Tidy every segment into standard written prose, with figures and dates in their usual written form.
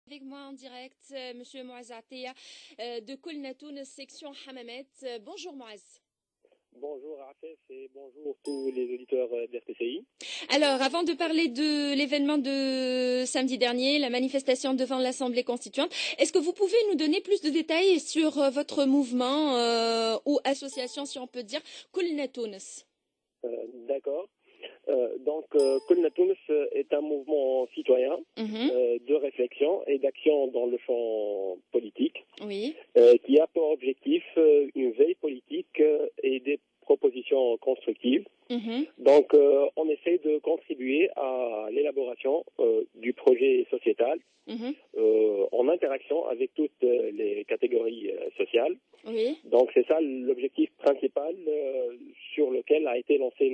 Avec moi en direct, Monsieur Mouaz Atia de Koulna Tounes, section Hamamet. Bonjour Mouaz. Bonjour Afef et bonjour tous les auditeurs d'RTCI. Alors, avant de parler de l'événement de samedi dernier, la manifestation devant l'Assemblée constituante, est-ce que vous pouvez nous donner plus de détails sur votre mouvement ou association, si on peut dire, Koulna Tounes? D'accord. Koulna Tounes est un mouvement citoyen de réflexion et d'action dans le champ politique, oui. Qui a pour objectif une veille politique et des propositions constructives. Donc, on essaie de contribuer à l'élaboration du projet sociétal en interaction avec toutes les catégories sociales. Oui. Donc, c'est ça l'objectif principal sur lequel a été lancé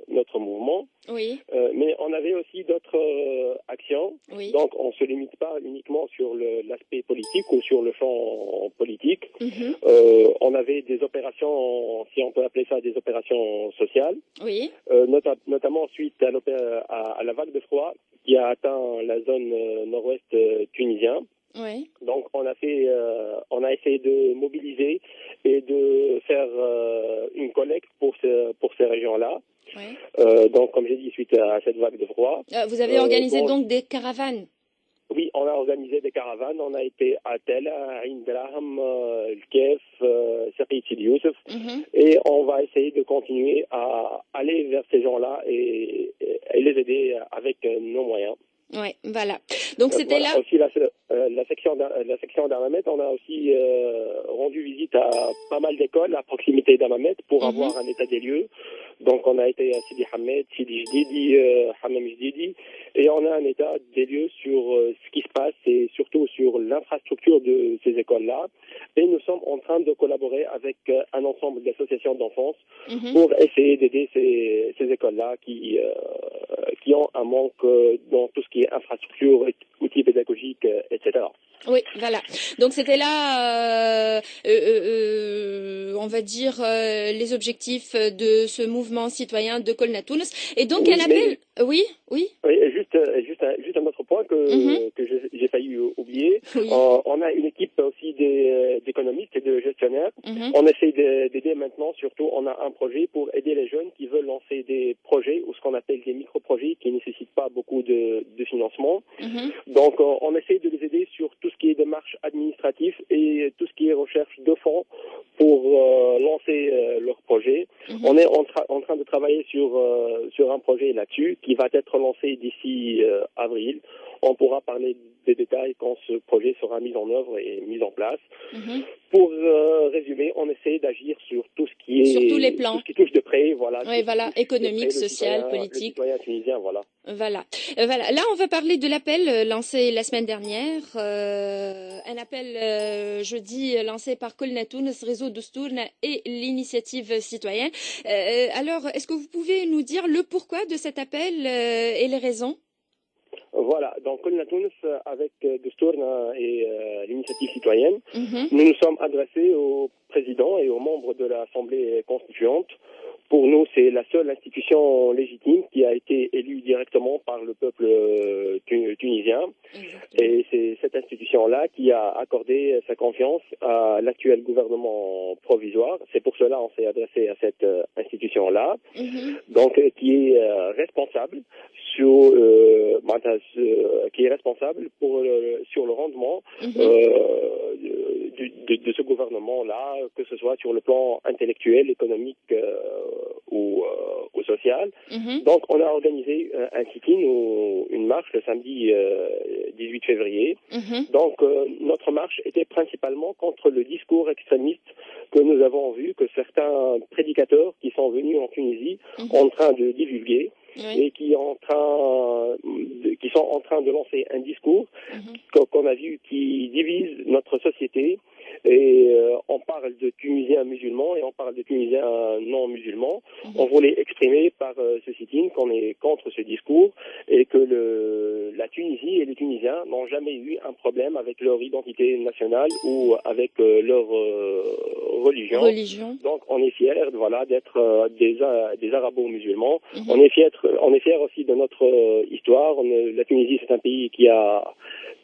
notre mouvement. Oui. Mais on avait aussi d'autres actions. Oui. Donc, on ne se limite pas uniquement sur l'aspect politique ou sur le champ politique. On avait des opérations, si on peut appeler ça des opérations sociales. Oui. Notamment suite à la vague de froid qui a atteint la zone nord-ouest tunisien. Oui. Donc, on a essayé de mobiliser et de faire une collecte pour ces régions-là. Oui. Donc, comme j'ai dit, suite à cette vague de froid. Vous avez organisé donc des caravanes? Oui, on a organisé des caravanes. On a été à Tel, à Ain Draham, Kef, Saqi Sidi Youssef. Et on va essayer de continuer à aller vers ces gens-là et les aider avec nos moyens. Oui, voilà. Donc c'était voilà. là. Aussi la section d'Hammamet, on a aussi rendu visite à pas mal d'écoles à proximité d'Hammamet pour avoir un état des lieux. Donc on a été à Sidi Hamed, Sidi Jdidi, Hammam Jdidi, et on a un état des lieux sur ce qui se passe et surtout sur l'infrastructure de ces écoles-là. Et nous sommes en train de collaborer avec un ensemble d'associations d'enfance pour essayer d'aider ces écoles-là qui ont un manque dans tout ce qui est infrastructure, outils pédagogiques, etc. Oui, voilà. Donc c'était là, on va dire, les objectifs de ce mouvement citoyen de Koulna Tounes. Et donc oui, un appel. Oui. Oui, juste un autre point que j'ai failli oublier. Oui. On a une équipe aussi d'économistes et de gestionnaires. On essaie d'aider maintenant, surtout, on a un projet pour aider les jeunes qui veulent lancer des projets ou ce qu'on appelle des micro-projets qui ne nécessitent pas beaucoup de financement. Donc, on essaie de les aider sur tout ce qui est démarche administrative et tout ce qui est recherche de fonds pour lancer leur projet. On est en train de travailler sur un projet là-dessus qui va être lancé d'ici avril. On pourra parler des détails quand ce projet sera mis en œuvre et mis en place. Pour résumer, on essaie d'agir sur tout ce qui est sur tous les plans, tout ce qui touche de près, voilà. Oui, voilà, économique, social, politique. Le citoyen tunisien, voilà. Voilà. Là, on va parler de l'appel lancé la semaine dernière, un appel jeudi lancé par Koulna Tounes, Réseau Doustourna et l'initiative citoyenne. Alors, est-ce que vous pouvez nous dire le pourquoi de cet appel et les raisons? Voilà, donc Koulna Tounes, avec Doustourna et l'initiative citoyenne, nous nous sommes adressés au président et aux membres de l'Assemblée constituante. Pour nous, c'est la seule institution légitime qui a été élue directement par le peuple tunisien. Et c'est cette institution-là qui a accordé sa confiance à l'actuel gouvernement provisoire. C'est pour cela qu'on s'est adressé à cette institution-là, donc qui est responsable sur le rendement de ce gouvernement-là, que ce soit sur le plan intellectuel, économique ou social. Donc, on a organisé un sit-in ou une marche le samedi 18 février. Donc, notre marche était principalement contre le discours extrémiste que nous avons vu que certains prédicateurs qui sont venus en Tunisie en train de divulguer. Et qui sont en train de lancer un discours qu'on a vu qui divise notre société. Et on parle de Tunisiens musulmans et on parle de Tunisiens non musulmans. On voulait exprimer par ce sit-in qu'on est contre ce discours et que la Tunisie et les Tunisiens n'ont jamais eu un problème avec leur identité nationale ou avec leur religion. Donc on est fiers d'être des arabo-musulmans. On est fiers aussi de notre histoire. La Tunisie, c'est un pays qui a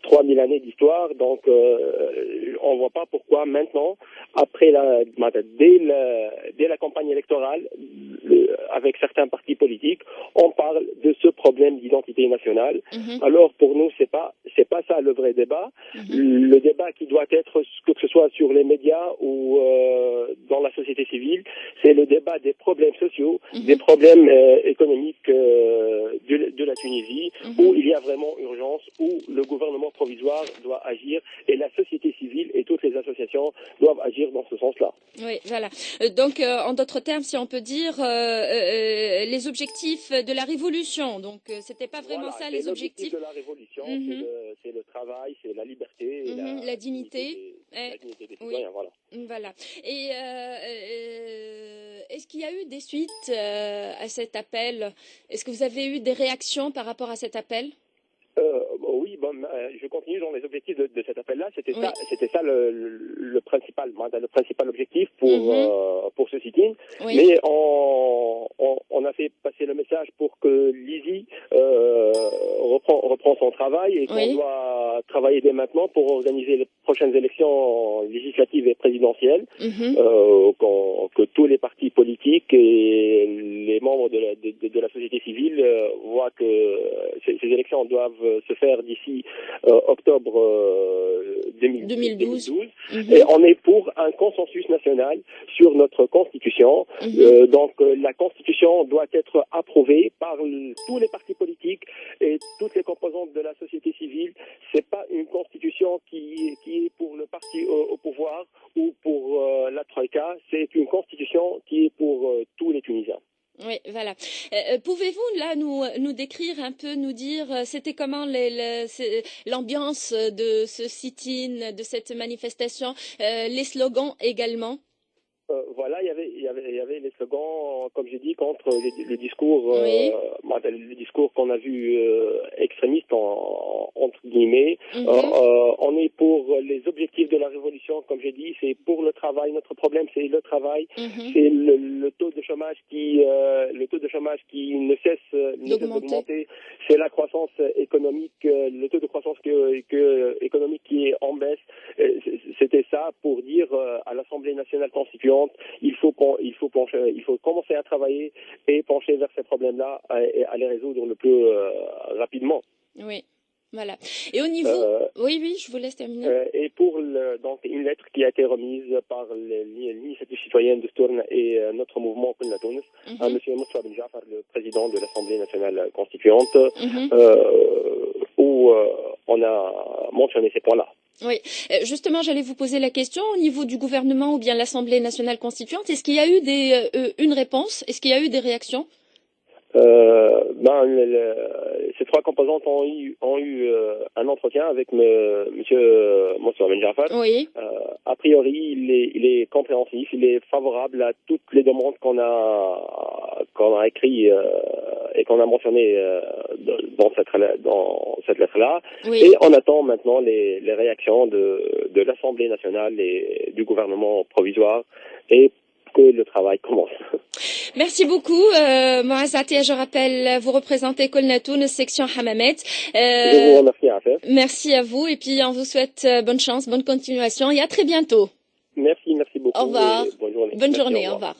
3000 années d'histoire, donc on voit pas pourquoi maintenant, dès la campagne électorale, avec certains partis politiques, on parle de ce problème d'identité nationale. Alors pour nous, c'est pas ça le vrai débat. Le débat qui doit être, que ce soit sur les médias ou dans la société civile, c'est le débat des problèmes sociaux, des problèmes économiques de la Tunisie, où il y a vraiment urgence, où le gouvernement provisoire doit agir et la société civile et toutes les associations doivent agir dans ce sens-là. Oui, voilà. Donc, en d'autres termes, si on peut dire, les objectifs de la révolution. Donc, c'était pas vraiment ça les objectifs de la révolution. C'est le travail, c'est la liberté, la dignité, la dignité des citoyens. Voilà. Voilà. Et est-ce qu'il y a eu des suites à cet appel? Est-ce que vous avez eu des réactions par rapport à cet appel? Oui, je continue dans les objectifs de cet appel-là. C'était ça le principal objectif pour ce sit-in. Mais on a fait passer le message pour que l'ISI reprend son travail et qu'on doit travailler dès maintenant pour organiser les prochaines élections législatives et présidentielles. Que tous les partis politiques et les membres de la société civile voient que ces élections doivent se faire d'ici octobre 2012. Et on est pour un consensus national sur notre constitution. Donc la constitution doit être approuvée par tous les partis politiques et toutes les composantes de la société civile. C'est pas une constitution qui est pour le parti au pouvoir ou pour la Troïka. C'est une constitution qui est pour tous les Tunisiens. Oui, voilà. Pouvez-vous là nous décrire un peu, nous dire c'était comment l'ambiance de ce sit-in, de cette manifestation, les slogans également? Voilà, il y avait les slogans, comme j'ai dit, contre le discours, le discours qu'on a vu extrémiste entre guillemets. On est pour les objectifs de la révolution, comme j'ai dit, c'est pour le travail. Notre problème, c'est le travail, c'est le taux de chômage qui ne cesse d'augmenter. C'est la croissance économique, le taux de croissance économique qui est en baisse. C'était ça pour dire à l'Assemblée nationale constituante, il faut commencer à travailler et pencher vers ces problèmes-là et à les résoudre le plus rapidement. Oui, voilà. Et au niveau, oui, je vous laisse terminer. Et pour donc une lettre qui a été remise par l'initiative citoyenne de Stourn et notre mouvement Kulna Tunis à M. Moustapha Ben Jafar, le président de l'Assemblée nationale constituante, où on a mentionné ces points-là. Oui, justement, j'allais vous poser la question au niveau du gouvernement ou bien l'Assemblée nationale constituante. Est-ce qu'il y a eu une réponse? Est-ce qu'il y a eu des réactions? Ces trois composantes ont eu un entretien avec Monsieur Moustapha Ben Jafar. Oui. A priori, il est compréhensif, il est favorable à toutes les demandes qu'on a écrites et qu'on a mentionnées dans cette lettre-là. Oui. Et on attend maintenant les réactions de l'Assemblée nationale et du gouvernement provisoire et que le travail commence. Merci beaucoup, Moaz Atia. Je rappelle, vous représentez Kulna Tunis, section Hammamet. Je vous remercie, Afef. Merci à vous et puis on vous souhaite bonne chance, bonne continuation et à très bientôt. Merci beaucoup. Au revoir. Bonne journée. Bonne journée, au revoir.